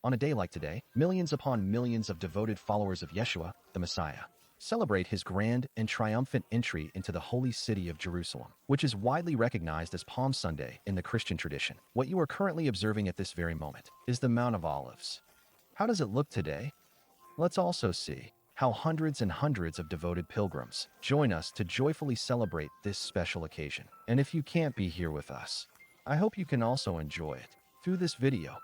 On a day like today, millions upon millions of devoted followers of Yeshua, the Messiah, celebrate his grand and triumphant entry into the holy city of Jerusalem, which is widely recognized as Palm Sunday in the Christian tradition. What you are currently observing at this very moment is the Mount of Olives. How does it look today? Let's also see how hundreds and hundreds of devoted pilgrims join us to joyfully celebrate this special occasion. And if you can't be here with us, I hope you can also enjoy it through this video.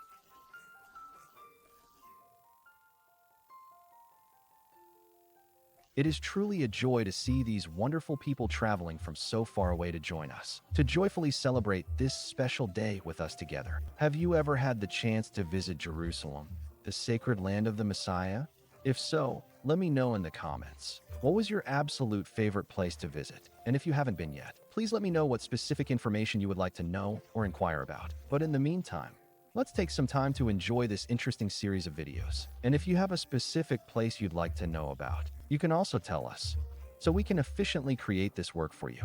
It is truly a joy to see these wonderful people traveling from so far away to join us, to joyfully celebrate this special day with us together. Have you ever had the chance to visit Jerusalem, the sacred land of the Messiah? If so, let me know in the comments. What was your absolute favorite place to visit? And if you haven't been yet, please let me know what specific information you would like to know or inquire about. But in the meantime, let's take some time to enjoy this interesting series of videos. And if you have a specific place you'd like to know about, you can also tell us, so we can efficiently create this work for you.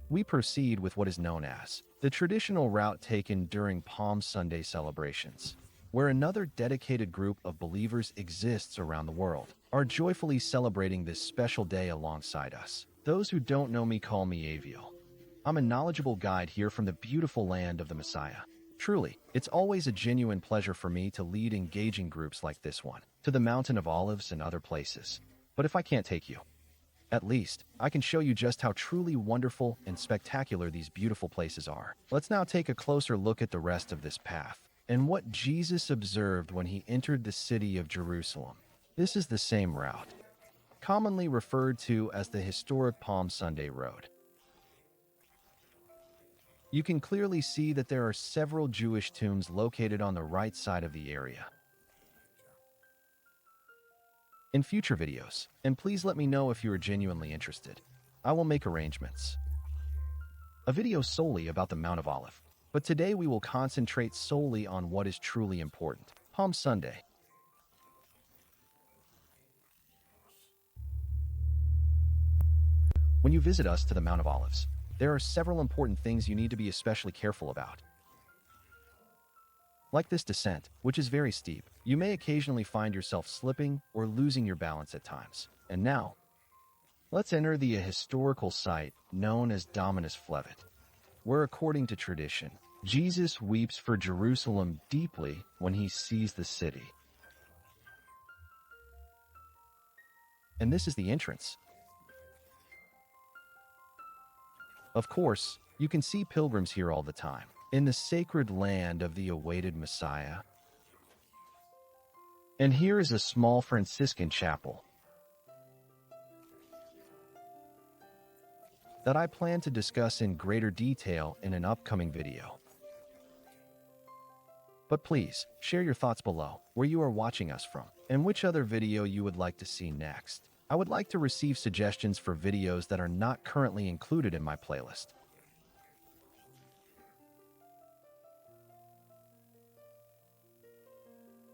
We proceed with what is known as the traditional route taken during Palm Sunday celebrations, where another dedicated group of believers exists around the world, are joyfully celebrating this special day alongside us. Those who don't know me call me Aviel. I'm a knowledgeable guide here from the beautiful land of the Messiah. Truly, it's always a genuine pleasure for me to lead engaging groups like this one, to the Mountain of Olives and other places. But if I can't take you, at least, I can show you just how truly wonderful and spectacular these beautiful places are. Let's now take a closer look at the rest of this path and what Jesus observed when he entered the city of Jerusalem. This is the same route, commonly referred to as the historic Palm Sunday Road. You can clearly see that there are several Jewish tombs located on the right side of the area. In future videos, and please let me know if you are genuinely interested, I will make arrangements. A video solely about the Mount of Olives, but today we will concentrate solely on what is truly important, Palm Sunday. When you visit us to the Mount of Olives, there are several important things you need to be especially careful about. Like this descent, which is very steep, you may occasionally find yourself slipping or losing your balance at times. And now, let's enter the historical site known as Dominus Flevit, where according to tradition, Jesus weeps for Jerusalem deeply when he sees the city. And this is the entrance. Of course, you can see pilgrims here all the time, in the sacred land of the awaited Messiah. And here is a small Franciscan chapel that I plan to discuss in greater detail in an upcoming video. But please, share your thoughts below, where you are watching us from, and which other video you would like to see next. I would like to receive suggestions for videos that are not currently included in my playlist.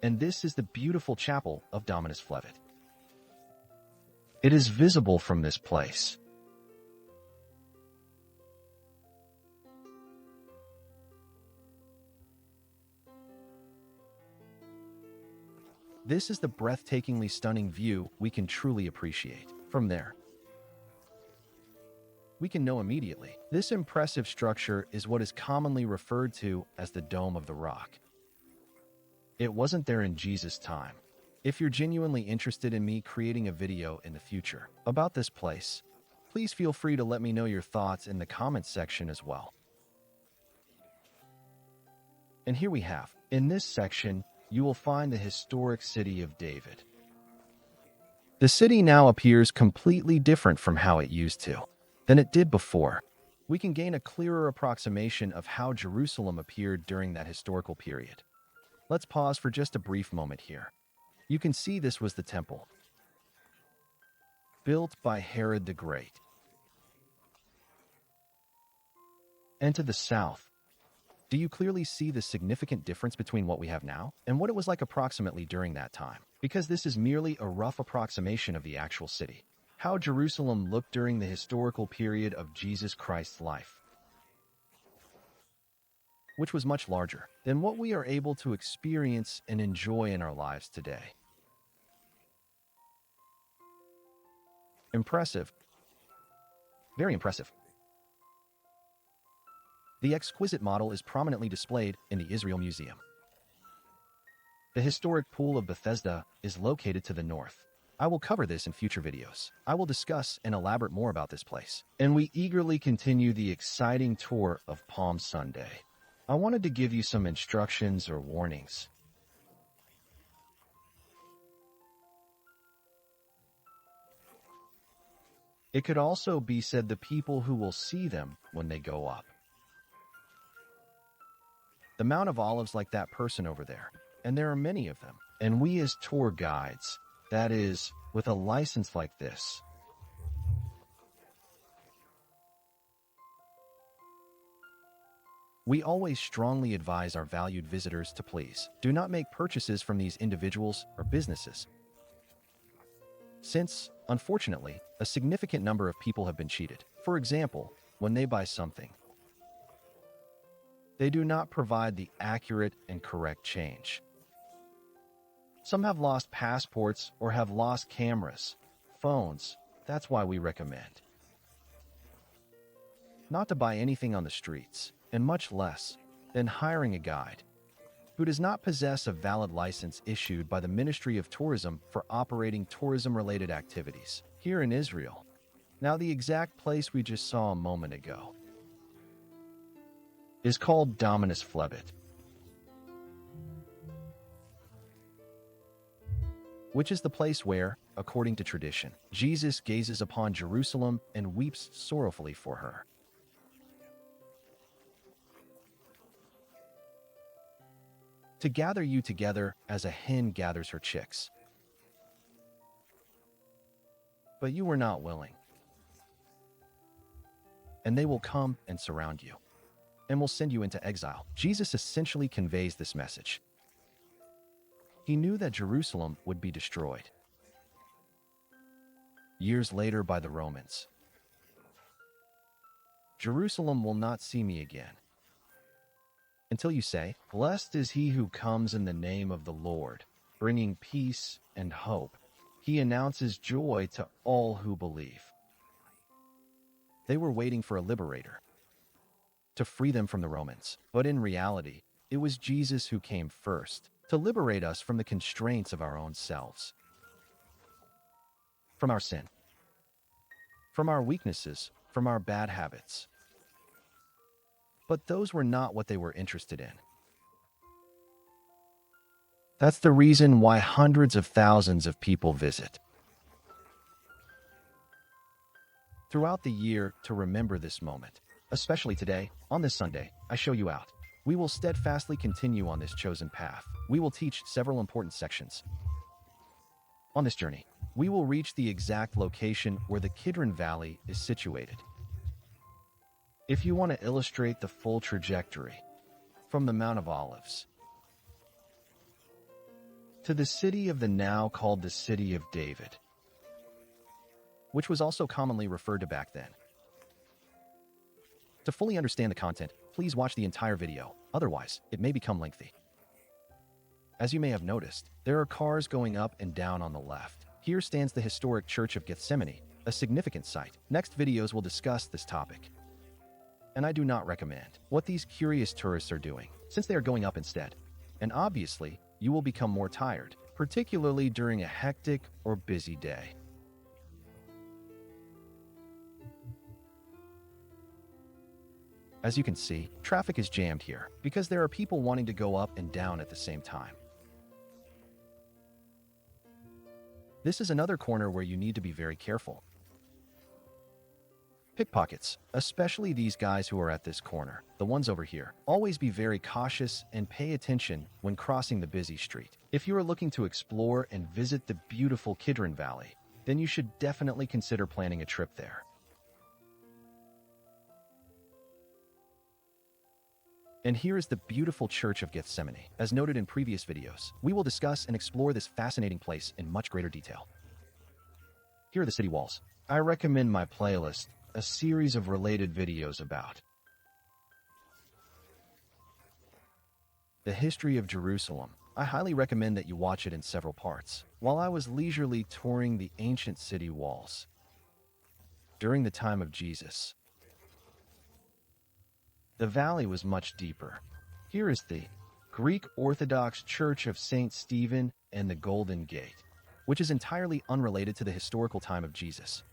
And this is the beautiful chapel of Dominus Flevit. It is visible from this place. This is the breathtakingly stunning view we can truly appreciate. From there, we can know immediately, this impressive structure is what is commonly referred to as the Dome of the Rock. It wasn't there in Jesus' time. If you're genuinely interested in me creating a video in the future about this place, please feel free to let me know your thoughts in the comments section as well. And here we have, in this section, you will find the historic city of David. The city now appears completely different from how it used to, than it did before. We can gain a clearer approximation of how Jerusalem appeared during that historical period. Let's pause for just a brief moment here. You can see this was the temple, built by Herod the Great. And to the south, do you clearly see the significant difference between what we have now and what it was like approximately during that time? Because this is merely a rough approximation of the actual city, how Jerusalem looked during the historical period of Jesus Christ's life. which was much larger than what we are able to experience and enjoy in our lives today. Impressive. Very impressive. The exquisite model is prominently displayed in the Israel Museum. The historic Pool of Bethesda is located to the north. I will cover this in future videos. I will discuss and elaborate more about this place. And we eagerly continue the exciting tour of Palm Sunday. I wanted to give you some instructions or warnings. It could also be said the people who will see them when they go up. The Mount of Olives, like that person over there, and there are many of them. And we as tour guides, that is, with a license like this, we always strongly advise our valued visitors to please do not make purchases from these individuals or businesses, since, unfortunately, a significant number of people have been cheated. For example, when they buy something, they do not provide the accurate and correct change. Some have lost passports or have lost cameras, phones. That's why we recommend not to buy anything on the streets, and much less than hiring a guide who does not possess a valid license issued by the Ministry of Tourism for operating tourism-related activities here in Israel. Now, the exact place we just saw a moment ago is called Dominus Flebit, which is the place where, according to tradition, Jesus gazes upon Jerusalem and weeps sorrowfully for her. To gather you together as a hen gathers her chicks. But you were not willing. And they will come and surround you, and will send you into exile. Jesus essentially conveys this message. He knew that Jerusalem would be destroyed years later by the Romans. Jerusalem will not see me again until you say, "Blessed is he who comes in the name of the Lord, bringing peace and hope." He announces joy to all who believe. They were waiting for a liberator to free them from the Romans. But in reality, it was Jesus who came first to liberate us from the constraints of our own selves, from our sin, from our weaknesses, from our bad habits. But those were not what they were interested in. That's the reason why hundreds of thousands of people visit throughout the year to remember this moment. Especially today, on this Sunday, I show you out. We will steadfastly continue on this chosen path. We will teach several important sections. On this journey, we will reach the exact location where the Kidron Valley is situated. If you want to illustrate the full trajectory from the Mount of Olives to the city of the now called the City of David, which was also commonly referred to back then. To fully understand the content, please watch the entire video, otherwise it may become lengthy. As you may have noticed, there are cars going up and down on the left. Here stands the historic Church of Gethsemane, a significant site. Next videos will discuss this topic. And I do not recommend what these curious tourists are doing, since they are going up instead. And obviously, you will become more tired, particularly during a hectic or busy day. As you can see, traffic is jammed here because there are people wanting to go up and down at the same time. This is another corner where you need to be very careful. Pickpockets, especially these guys who are at this corner, the ones over here, always be very cautious and pay attention when crossing the busy street. If you are looking to explore and visit the beautiful Kidron Valley, then you should definitely consider planning a trip there. And here is the beautiful Church of Gethsemane. As noted in previous videos, we will discuss and explore this fascinating place in much greater detail. Here are the city walls. I recommend my playlist, a series of related videos about The History of Jerusalem. I highly recommend that you watch it in several parts. While I was leisurely touring the ancient city walls during the time of Jesus, the valley was much deeper. Here is the Greek Orthodox Church of St. Stephen and the Golden Gate, which is entirely unrelated to the historical time of Jesus.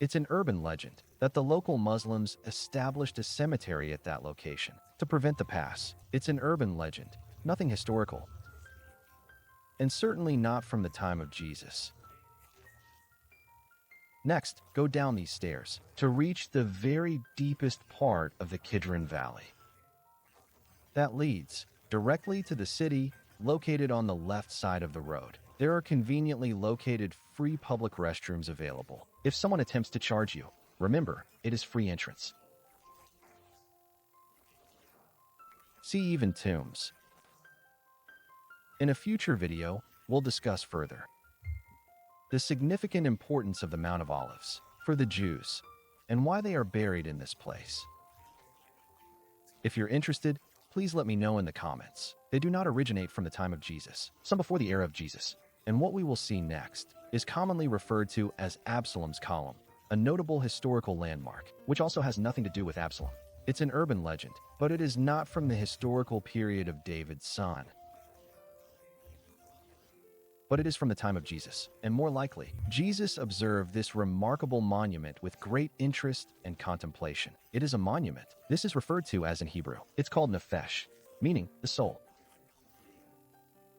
It's an urban legend that the local Muslims established a cemetery at that location to prevent the pass. It's an urban legend, nothing historical, and certainly not from the time of Jesus. Next, go down these stairs to reach the very deepest part of the Kidron Valley. That leads directly to the city, located on the left side of the road. There are conveniently located free public restrooms available. If someone attempts to charge you, remember, it is free entrance. See even tombs. In a future video, we'll discuss further the significant importance of the Mount of Olives for the Jews and why they are buried in this place. If you're interested, please let me know in the comments. They do not originate from the time of Jesus, some before the era of Jesus. And what we will see next is commonly referred to as Absalom's Column, a notable historical landmark, which also has nothing to do with Absalom. It's an urban legend, but it is not from the historical period of David's son. But it is from the time of Jesus, and more likely, Jesus observed this remarkable monument with great interest and contemplation. It is a monument. This is referred to as in Hebrew. It's called nefesh, meaning the soul,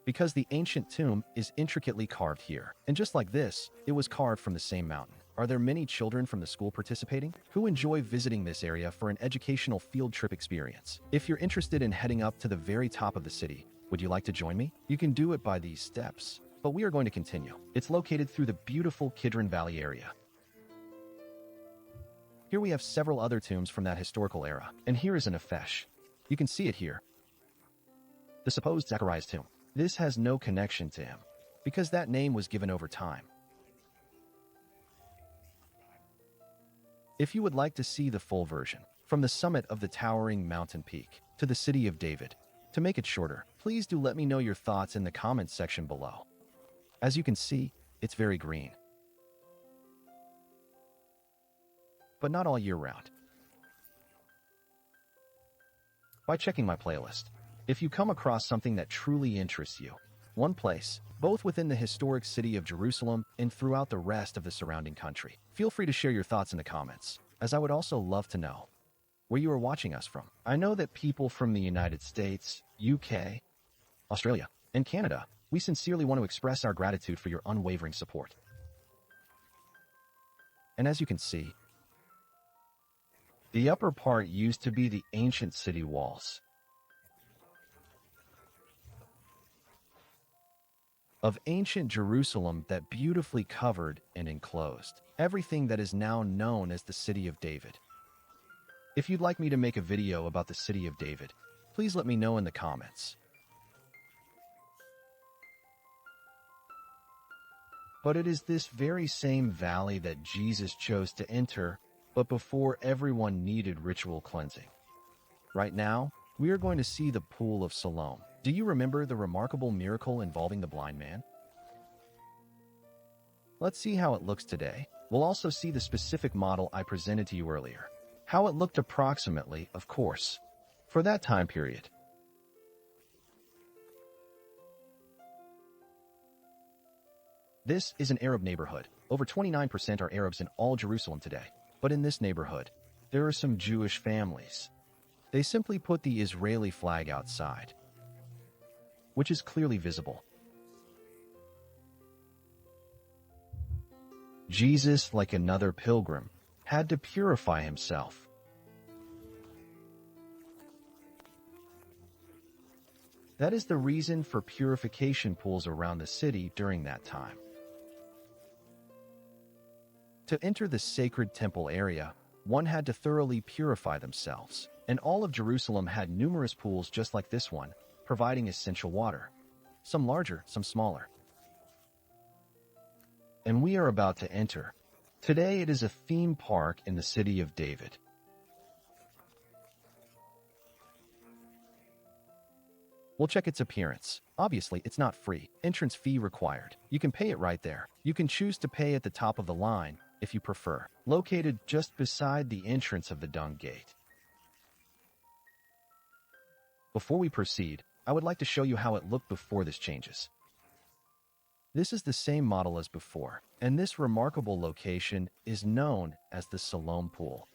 because the ancient tomb is intricately carved here. And just like this, it was carved from the same mountain. Are there many children from the school participating who enjoy visiting this area for an educational field trip experience? If you're interested in heading up to the very top of the city, would you like to join me? You can do it by these steps, but we are going to continue. It's located through the beautiful Kidron Valley area. Here we have several other tombs from that historical era, and here is a nefesh. You can see it here. The supposed Zachariah's tomb. This has no connection to him, because that name was given over time. If you would like to see the full version, from the summit of the towering mountain peak to the city of David, to make it shorter, please do let me know your thoughts in the comments section below. As you can see, it's very green, but not all year round. By checking my playlist, if you come across something that truly interests you, one place, both within the historic city of Jerusalem and throughout the rest of the surrounding country, feel free to share your thoughts in the comments, as I would also love to know where you are watching us from. I know that people from the United States, UK, Australia, and Canada, we sincerely want to express our gratitude for your unwavering support. And as you can see, the upper part used to be the ancient city walls of ancient Jerusalem that beautifully covered and enclosed everything that is now known as the City of David. If you'd like me to make a video about the City of David, please let me know in the comments. But it is this very same valley that Jesus chose to enter, but before everyone needed ritual cleansing. Right now, we are going to see the Pool of Siloam. Do you remember the remarkable miracle involving the blind man? Let's see how it looks today. We'll also see the specific model I presented to you earlier. How it looked approximately, of course, for that time period. This is an Arab neighborhood. Over 29% are Arabs in all Jerusalem today. But in this neighborhood, there are some Jewish families. They simply put the Israeli flag outside, which is clearly visible. Jesus, like another pilgrim, had to purify himself. That is the reason for purification pools around the city during that time. To enter the sacred temple area, one had to thoroughly purify themselves, and all of Jerusalem had numerous pools just like this one, providing essential water, some larger, some smaller. And we are about to enter. Today it is a theme park in the city of David. We'll check its appearance. Obviously, it's not free. Entrance fee required. You can pay it right there. You can choose to pay at the top of the line, if you prefer. Located just beside the entrance of the dung gate. Before we proceed, I would like to show you how it looked before this changes. This is the same model as before, and this remarkable location is known as the Siloam Pool.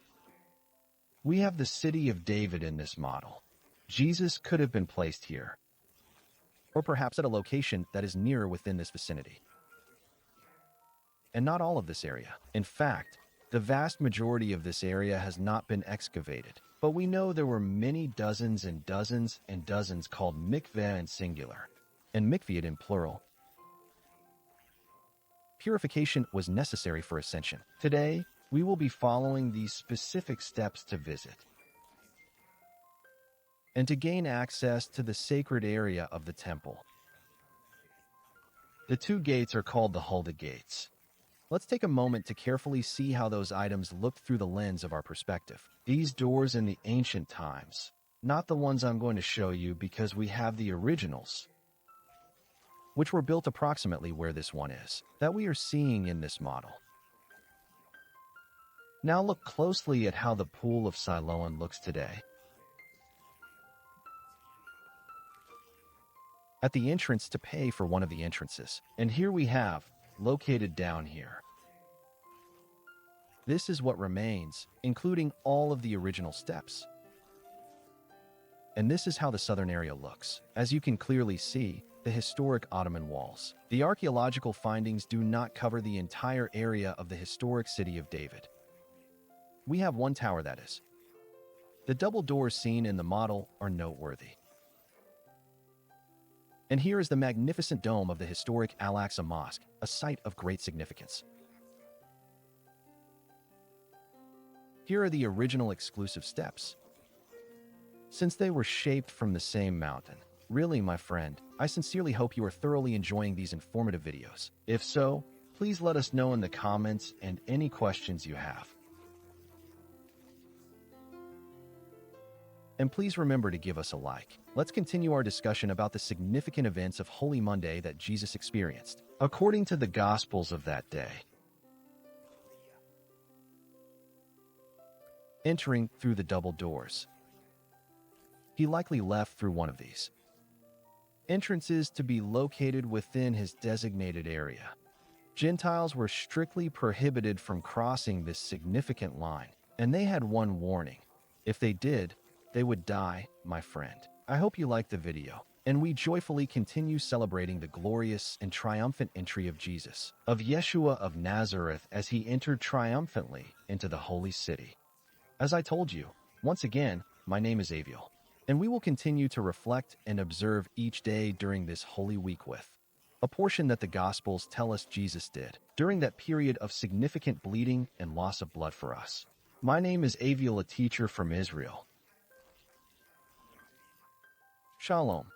We have the city of David in this model. Jesus could have been placed here, or perhaps at a location that is nearer within this vicinity. And not all of this area. In fact, the vast majority of this area has not been excavated, but we know there were many dozens and dozens and dozens called mikveh in singular, and mikveh in plural. Purification was necessary for ascension. Today, we will be following these specific steps to visit and to gain access to the sacred area of the temple. The two gates are called the Hulda gates. Let's take a moment to carefully see how those items looked through the lens of our perspective. These doors in the ancient times, not the ones I'm going to show you because we have the originals, which were built approximately where this one is, that we are seeing in this model. Now look closely at how the Pool of Siloam looks today. At the entrance to pay for one of the entrances, and here we have, located down here. This is what remains, including all of the original steps. And this is how the southern area looks. As you can clearly see, the historic Ottoman walls. The archaeological findings do not cover the entire area of the historic city of David. We have one tower that is. The double doors seen in the model are noteworthy. And here is the magnificent dome of the historic Al-Aqsa Mosque, a site of great significance. Here are the original exclusive steps. Since they were shaped from the same mountain, really, my friend, I sincerely hope you are thoroughly enjoying these informative videos. If so, please let us know in the comments and any questions you have. And please remember to give us a like. Let's continue our discussion about the significant events of Holy Monday that Jesus experienced, according to the Gospels of that day. Entering through the double doors. He likely left through one of these entrances to be located within his designated area. Gentiles were strictly prohibited from crossing this significant line, and they had one warning. If they did, they would die, my friend. I hope you liked the video, and we joyfully continue celebrating the glorious and triumphant entry of Jesus, of Yeshua of Nazareth, as he entered triumphantly into the holy city. As I told you, once again, my name is Aviel, and we will continue to reflect and observe each day during this Holy Week with a portion that the Gospels tell us Jesus did during that period of significant bleeding and loss of blood for us. My name is Aviel, a teacher from Israel. Shalom.